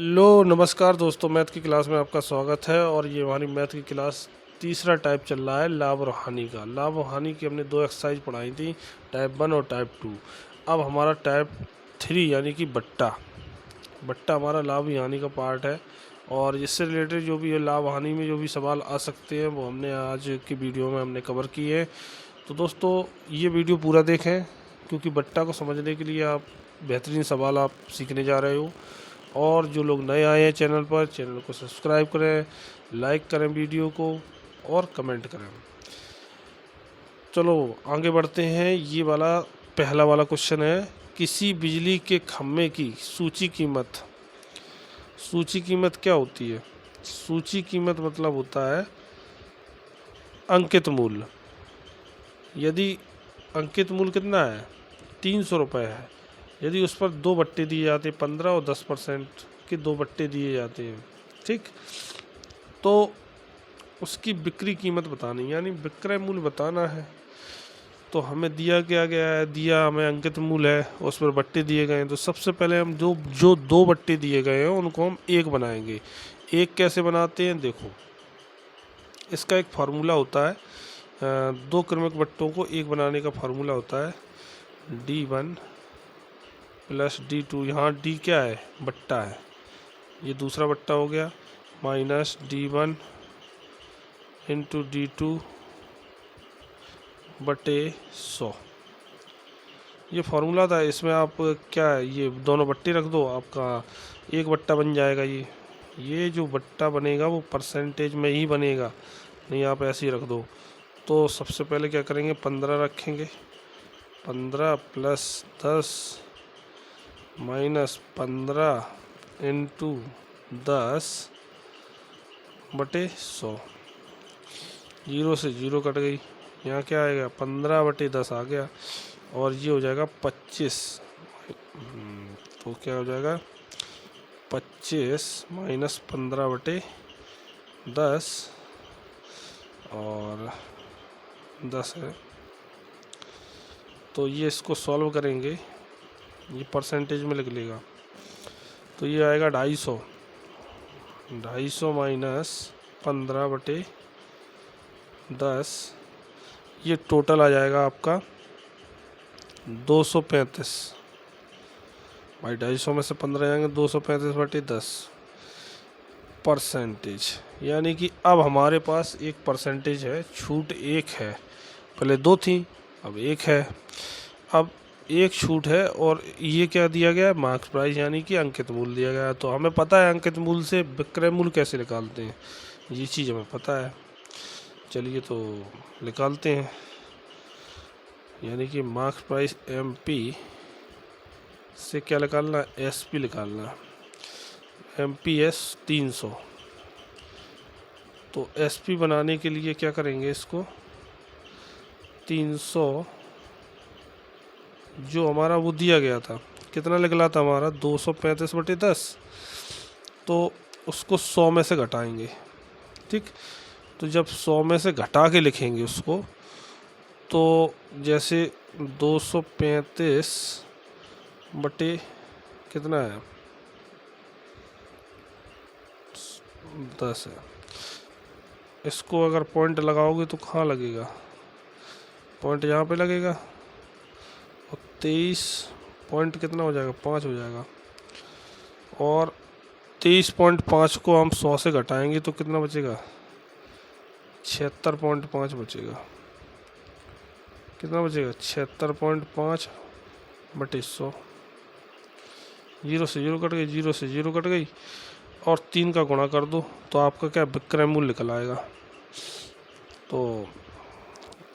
लो नमस्कार दोस्तों, मैथ की क्लास में आपका स्वागत है। और ये हमारी मैथ की क्लास तीसरा टाइप चल रहा है लाभ और हानि का। लाभ और हानि की हमने 2 एक्सरसाइज पढ़ाई थी, टाइप 1 और टाइप 2। अब हमारा टाइप 3 यानी कि बट्टा बट्टा हमारा लाभ या हानि का पार्ट है। और इससे रिलेटेड जो भी है लाभ हानि में जो भी सवाल आ सकते हैं वो हमने आज की वीडियो में हमने कवर किए हैं। तो दोस्तों ये वीडियो पूरा देखें, क्योंकि बट्टा को समझने के लिए आप बेहतरीन सवाल आप सीखने जा रहे हो। और जो लोग नए आए हैं चैनल पर, चैनल को सब्सक्राइब करें, लाइक करें वीडियो को और कमेंट करें। चलो आगे बढ़ते हैं। ये वाला पहला वाला क्वेश्चन है, किसी बिजली के खम्भे की सूची कीमत क्या होती है? सूची कीमत मतलब होता है अंकित मूल्य। यदि अंकित मूल्य कितना है, 300 रुपये है, यदि उस पर 2 बट्टे दिए जाते हैं, 15 और 10% के 2 बट्टे दिए जाते हैं, ठीक, तो उसकी बिक्री कीमत बतानी यानी विक्रय मूल्य बताना है। तो हमें दिया क्या गया है, दिया हमें अंकित मूल्य है, उस पर बट्टे दिए गए हैं। तो सबसे पहले हम जो जो 2 बट्टे दिए गए हैं उनको हम 1 बनाएंगे। 1 कैसे बनाते हैं, देखो इसका एक फार्मूला होता है। 2 क्रमिक बट्टों को 1 बनाने का फार्मूला होता है D1 प्लस D2। यहाँ D क्या है, बट्टा है, ये दूसरा बट्टा हो गया, माइनस D1 इंटू D2 बटे 100। ये फार्मूला था। इसमें आप क्या है, ये दोनों बट्टे रख दो, आपका 1 बट्टा बन जाएगा। ये जो बट्टा बनेगा वो परसेंटेज में ही बनेगा, नहीं आप ऐसे ही रख दो। तो सबसे पहले क्या करेंगे, 15 रखेंगे, 15 प्लस 10 माइनस 15 इंटू 10 बटे 100। 0 से 0 कट गई, यहाँ क्या आएगा, 15 बटे 10 आ गया, और ये हो जाएगा 25। तो क्या हो जाएगा, 25 माइनस 15 बटे 10 और 10 है। तो ये इसको सॉल्व करेंगे, ये परसेंटेज में लिख लेगा, तो ये आएगा 250। 250 माइनस 15 बटे 10, ये टोटल आ जाएगा आपका 235। भाई 250 में से 15 जाएंगे, 235 बटे 10 परसेंटेज। यानी कि अब हमारे पास 1 परसेंटेज है, छूट 1 है। पहले 2 थी, अब 1 है। अब 1 छूट है, और ये क्या दिया गया है, मार्क्स प्राइस यानी कि अंकित मूल्य दिया गया है। तो हमें पता है अंकित मूल्य से विक्रय मूल्य कैसे निकालते हैं, ये चीज़ हमें पता है। चलिए तो निकालते हैं। यानी कि मार्क्स प्राइस MP से क्या निकालना, SP निकालना। MPS 300। तो SP बनाने के लिए क्या करेंगे, इसको 300 जो हमारा वो दिया गया था, कितना निकला था हमारा, 235 बटे 10, तो उसको 100 में से घटाएंगे, ठीक। तो जब 100 में से घटा के लिखेंगे उसको, तो जैसे 235 बटे कितना है, 10 है। इसको अगर पॉइंट लगाओगे तो कहाँ लगेगा, पॉइंट यहाँ पे लगेगा, और 23 पॉइंट कितना हो जाएगा, 5 हो जाएगा। और 23.5 को हम 100 से घटाएंगे तो कितना बचेगा, 76.5 बचेगा। कितना बचेगा, 76.5 बटे 100। 0 से 0 कट गई, 0 से 0 कट गई, और 3 का गुणा कर दो तो आपका क्या विक्रय मूल्य निकल आएगा। तो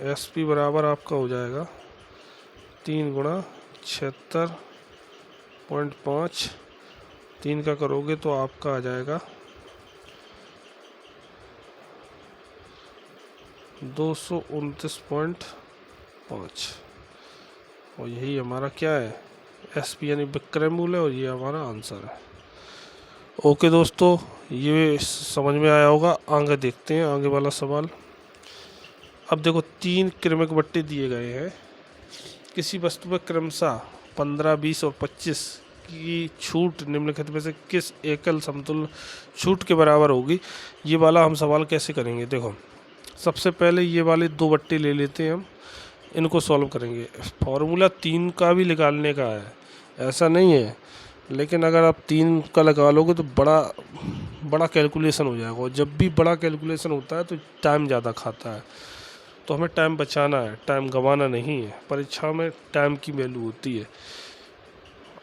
SP बराबर आपका हो जाएगा 3 गुणा 76.5, 3 का करोगे तो आपका आ जाएगा 229.5। और यही हमारा क्या है, SP यानी विक्रय मूल्य, और ये हमारा आंसर है। ओके दोस्तों, ये समझ में आया होगा। आगे देखते हैं आगे वाला सवाल। अब देखो 3 क्रमिक बट्टे दिए गए हैं, किसी वस्तु पर क्रमशः 15, 20 और 25 की छूट निम्नलिखित में से किस एकल समतुल्य छूट के बराबर होगी। ये वाला हम सवाल कैसे करेंगे, देखो सबसे पहले ये वाले दो बट्टे ले लेते हैं हम, इनको सॉल्व करेंगे। फॉर्मूला 3 का भी निकालने का है, ऐसा नहीं है, लेकिन अगर आप 3 का लगा लोगे तो बड़ा कैलकुलेशन हो जाएगा, और जब भी बड़ा कैलकुलेशन होता है तो टाइम ज़्यादा खाता है। तो हमें टाइम बचाना है, टाइम गंवाना नहीं है। परीक्षा में टाइम की वैल्यू होती है।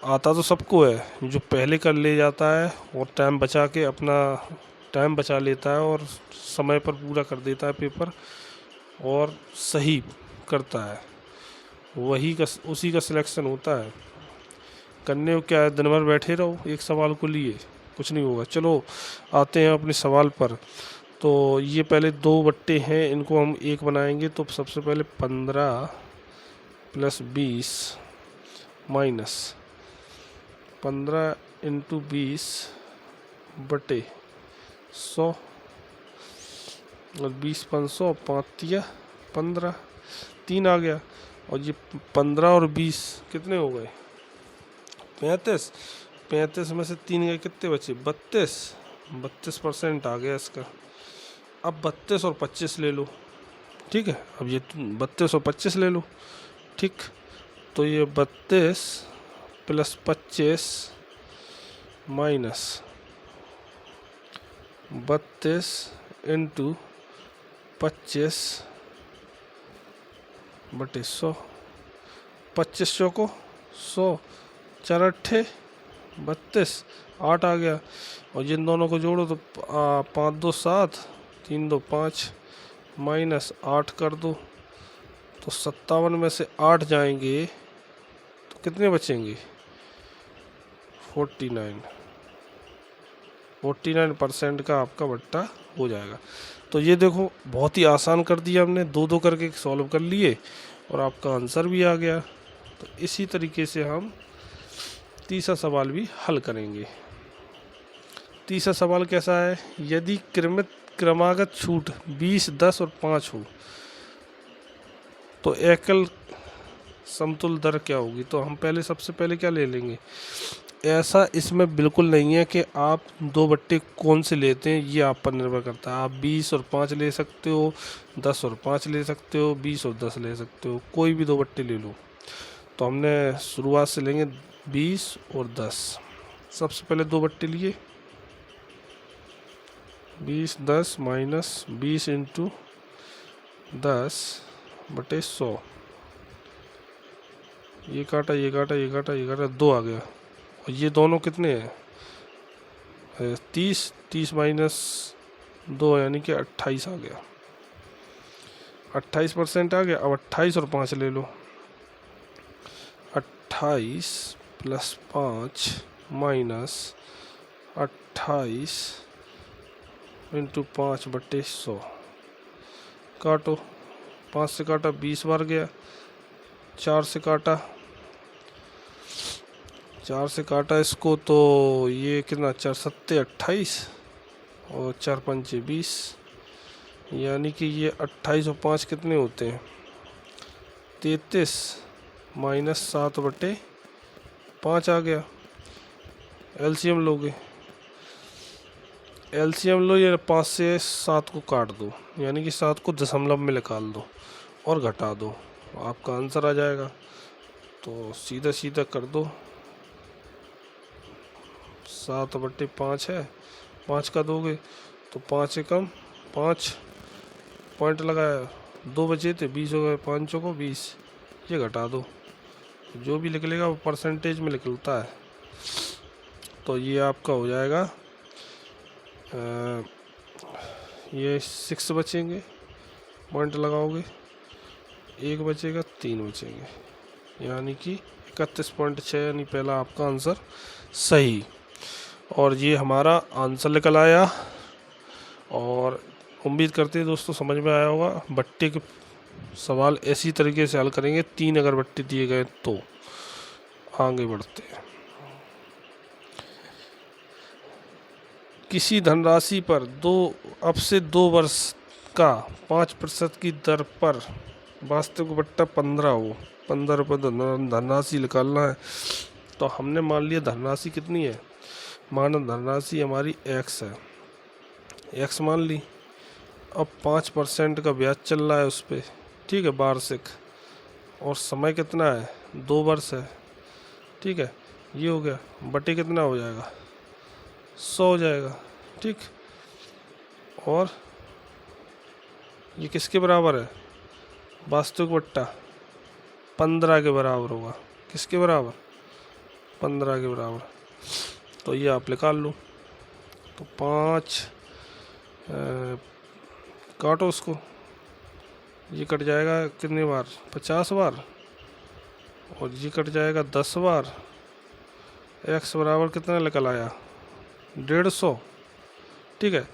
आता तो सबको है, जो पहले कर ले जाता है और टाइम बचा के अपना टाइम बचा लेता है और समय पर पूरा कर देता है पेपर और सही करता है, उसी का सिलेक्शन होता है। करने को क्या है, दिन भर बैठे रहो एक सवाल को लिए, कुछ नहीं होगा। चलो आते हैं अपने सवाल पर। तो ये पहले दो बट्टे हैं, इनको हम एक बनाएंगे। तो सबसे पहले 15 + 20 माइनस 15 × 20 बटे 100 और 20 500, 5 15, 3 आ गया। और ये 15 और 20 कितने हो गए, 35। 35 में से 3 गए, कितने बचे, 32% आ गया इसका। अब 32 और 25 ले लो, ठीक है। अब ये 32 और 25 ले लो, ठीक। तो ये 32 + 25 माइनस 32 × 25 बटे 100, 2500 को 100, 4 8 32, 8 आ गया। और जिन दोनों को जोड़ो तो 5 2 7, 3 2 5 माइनस 8 कर दो, तो 57 में से 8 जाएंगे तो कितने बचेंगे, 49% का आपका बट्टा हो जाएगा। तो ये देखो बहुत ही आसान कर दिया हमने, दो दो करके सॉल्व कर लिए और आपका आंसर भी आ गया। तो इसी तरीके से हम तीसरा सवाल भी हल करेंगे। तीसरा सवाल कैसा है, यदि क्रमागत छूट 20, 10 और 5 हो तो एकल समतुल्य दर क्या होगी। तो हम सबसे पहले क्या ले लेंगे, ऐसा इसमें बिल्कुल नहीं है कि आप दो बट्टे कौन से लेते हैं, ये आप पर निर्भर करता है। आप 20 और 5 ले सकते हो, 10 और 5 ले सकते हो, 20 और 10 ले सकते हो, कोई भी दो बट्टे ले लो। तो हमने शुरुआत से लेंगे 20 और 10। सबसे पहले दो बट्टे लिए, 20 10 माइनस 20 × 10 बटे 100, ये काटा ये काटा ये काटा ये काटा, 2 आ गया। और ये दोनों कितने हैं, 30 माइनस 2 यानी कि 28 आ गया, 28% आ गया। अब 28 और 5 ले लो, 28 + 5 माइनस 28 × 5 बटे 100, काटो, 5 से काटा 20 बार गया, 4 से काटा इसको, तो ये कितना, 4 7 28 और 4 5 20, यानी कि ये 28 और 5 कितने होते हैं, 33 माइनस 7 बटे 5 आ गया। एलसीएम लोगे, एलसीएम लो, ये 5 से 7 को काट दो, यानी कि 7 को दशमलव में निकाल दो और घटा दो, आपका आंसर आ जाएगा। तो सीधा सीधा कर दो, 7 बटे 5 है, 5 का दोगे तो 5 से कम 5 पॉइंट लगाया, 2 बचे थे, 20 हो गए, 5 को 20, ये घटा दो, जो भी निकलेगा वो परसेंटेज में निकलता है। तो ये आपका हो जाएगा, ये 6 बचेंगे, पॉइंट लगाओगे, 1 बचेगा, 3 बचेंगे, यानी कि 31.6, यानी पहला आपका आंसर सही। और ये हमारा आंसर निकल आया। और उम्मीद करते हैं दोस्तों समझ में आया होगा। बट्टे के सवाल इसी तरीके से हल करेंगे, 3 अगर बट्टे दिए गए तो। आगे बढ़ते हैं। किसी धनराशि पर अब से 2 वर्ष का 5% की दर पर वास्तविक बट्टा 15 हो, 15 रुपये धनराशि निकालना है। तो तो हमने मान लिया धनराशि कितनी है, माना धनराशि हमारी x है, x मान ली। अब 5% का ब्याज चल रहा है उस पर, ठीक है, वार्षिक, और समय कितना है, 2 वर्ष है, ठीक है। ये हो गया, बटे कितना हो जाएगा, 100 हो जाएगा, ठीक। और ये किसके बराबर है, वास्तविक बट्टा 15 के बराबर होगा। किसके बराबर, 15 के बराबर। तो ये आप निकाल लो। तो 5 काटो उसको, ये कट जाएगा कितने बार, 50 बार, और ये कट जाएगा 10 बार। x बराबर कितना निकल आया, 150, ठीक है।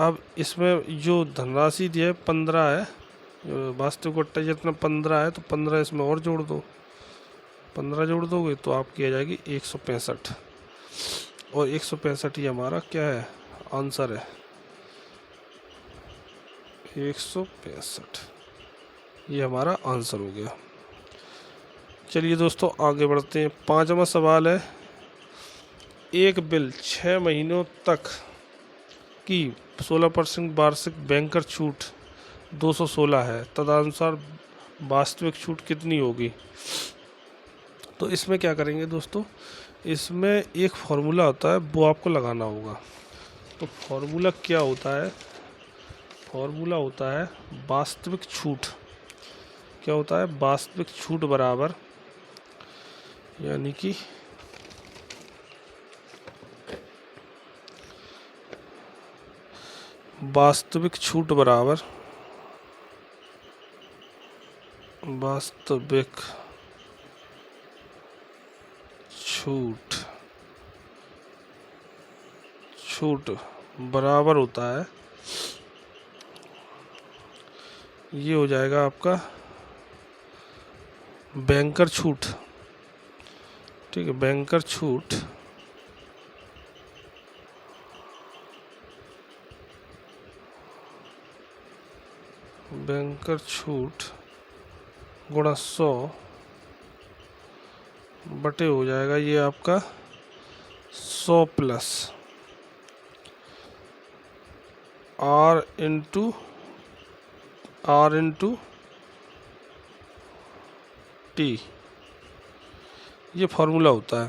अब इसमें जो धनराशि दी है 15 है, वास्तविक बट्टा जितना 15 है, तो 15 इसमें और जोड़ दो, 15 जोड़ दोगे तो आपकी आ जाएगी 165, और 165 ये हमारा क्या है, आंसर है 165, ये हमारा आंसर हो गया। चलिए दोस्तों आगे बढ़ते हैं। 5वां सवाल है, एक बिल 6 महीनों तक की 16% वार्षिक बैंकर छूट 216 है, तदनुसार वास्तविक छूट कितनी होगी। तो इसमें क्या करेंगे दोस्तों, इसमें एक फॉर्मूला होता है, वो आपको लगाना होगा। तो फॉर्मूला क्या होता है, फॉर्मूला होता है वास्तविक छूट। क्या होता है, वास्तविक छूट बराबर, यानी कि वास्तविक छूट बराबर वास्तविक छूट, छूट बराबर होता है, ये हो जाएगा आपका बैंकर छूट, ठीक है। बैंकर छूट बैंकर छूट गुणा 100 बटे हो जाएगा ये आपका 100 प्लस आर इंटू टी, ये फार्मूला होता है।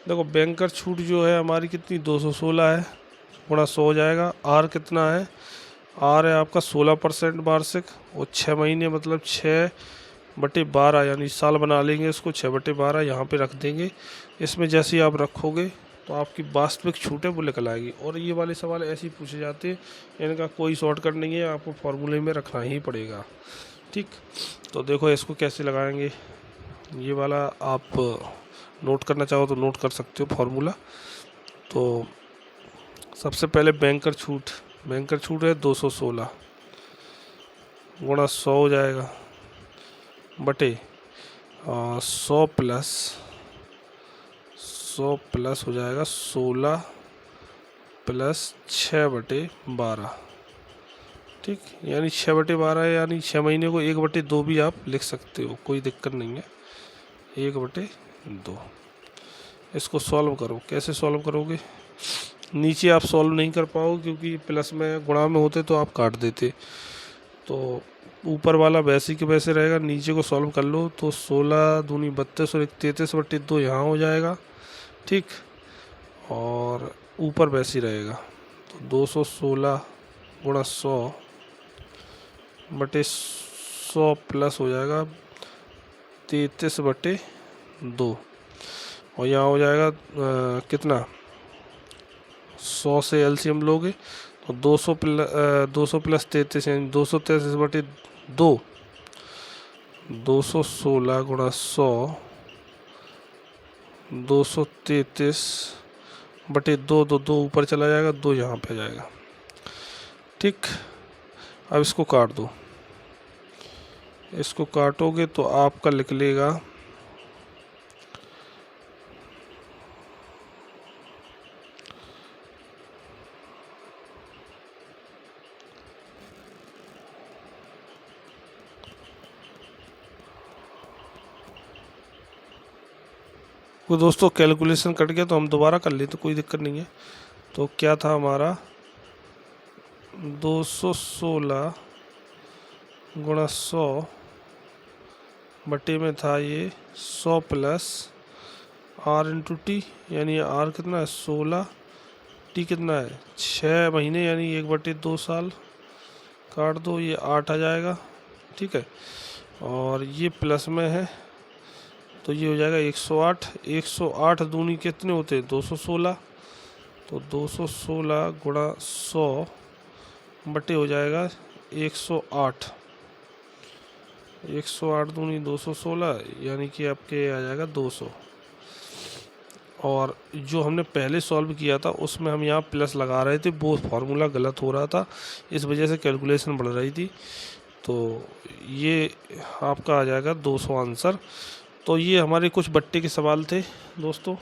देखो बैंकर छूट जो है हमारी कितनी 216 है, गुणा 100 हो जाएगा। आर कितना है, आर है आपका 16% वार्षिक, और 6 महीने मतलब 6/12, यानी साल बना लेंगे इसको, 6/12 यहाँ पे रख देंगे। इसमें जैसे ही आप रखोगे तो आपकी वास्तविक छूट है वो निकल आएगी। और ये वाले सवाल ऐसे ही पूछे जाते हैं, इनका कोई शॉर्टकट नहीं है, आपको फॉर्मूले में रखना ही पड़ेगा, ठीक। तो देखो इसको कैसे लगाएंगे, ये वाला आप नोट करना चाहो तो नोट कर सकते हो फॉर्मूला। तो सबसे पहले बैंकर छूट है 216 गुणा 100 हो जाएगा, बटे 100 प्लस हो जाएगा 16 प्लस 6/12, ठीक। यानी 6/12 यानी 6 महीने को 1/2 भी आप लिख सकते हो, कोई दिक्कत नहीं है, 1/2। इसको सॉल्व करो, कैसे सॉल्व करोगे, नीचे आप सॉल्व नहीं कर पाओगे क्योंकि प्लस में गुणा में होते तो आप काट देते, तो ऊपर वाला वैसे के वैसे रहेगा, नीचे को सॉल्व कर लो तो 16 दूनी 32 और 33/2 यहाँ हो जाएगा, ठीक। और ऊपर वैसे ही रहेगा, तो 216 गुणा 100/100 प्लस हो जाएगा 33/2, और यहाँ हो जाएगा कितना, 100 से एलसीएम लोगे तो 200 प्लस 33 यानी 233/2, 216 गुणा 100 233/2, 2 ऊपर चला जाएगा, 2 यहाँ पे जाएगा, ठीक। अब इसको काट दो, इसको काटोगे तो आपका निकलेगा 1 वो दोस्तों कैलकुलेशन कट गया तो हम दोबारा कर लेते, कोई दिक्कत नहीं है। तो क्या था हमारा 216 गुणा 100 बटे में था ये 100 प्लस आर इंटू टी, यानी आर कितना है 16, टी कितना है 6 महीने यानी 1/2 साल, काट दो ये 8 आ जाएगा, ठीक है। और ये प्लस में है तो ये हो जाएगा 108, 108 दूनी कितने होते हैं 216, तो 216 गुणा 100 बटे हो जाएगा 108, 108 दूनी 216 यानी कि आपके आ जाएगा 200। और जो हमने पहले सॉल्व किया था उसमें हम यहाँ प्लस लगा रहे थे, वो फार्मूला गलत हो रहा था, इस वजह से कैलकुलेशन बढ़ रही थी। तो ये आपका आ जाएगा 200 आंसर। तो ये हमारे कुछ बट्टे के सवाल थे दोस्तों,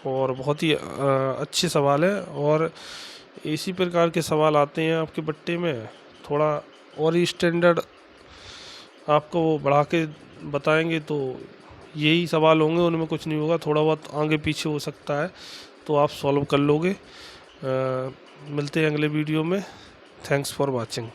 और बहुत ही अच्छे सवाल है, और इसी प्रकार के सवाल आते हैं आपके बट्टे में, थोड़ा और ही स्टैंडर्ड आपको वो बढ़ा के बताएंगे तो यही सवाल होंगे, उनमें कुछ नहीं होगा, थोड़ा बहुत आगे पीछे हो सकता है तो आप सॉल्व कर लोगे। मिलते हैं अगले वीडियो में। Thanks for watching.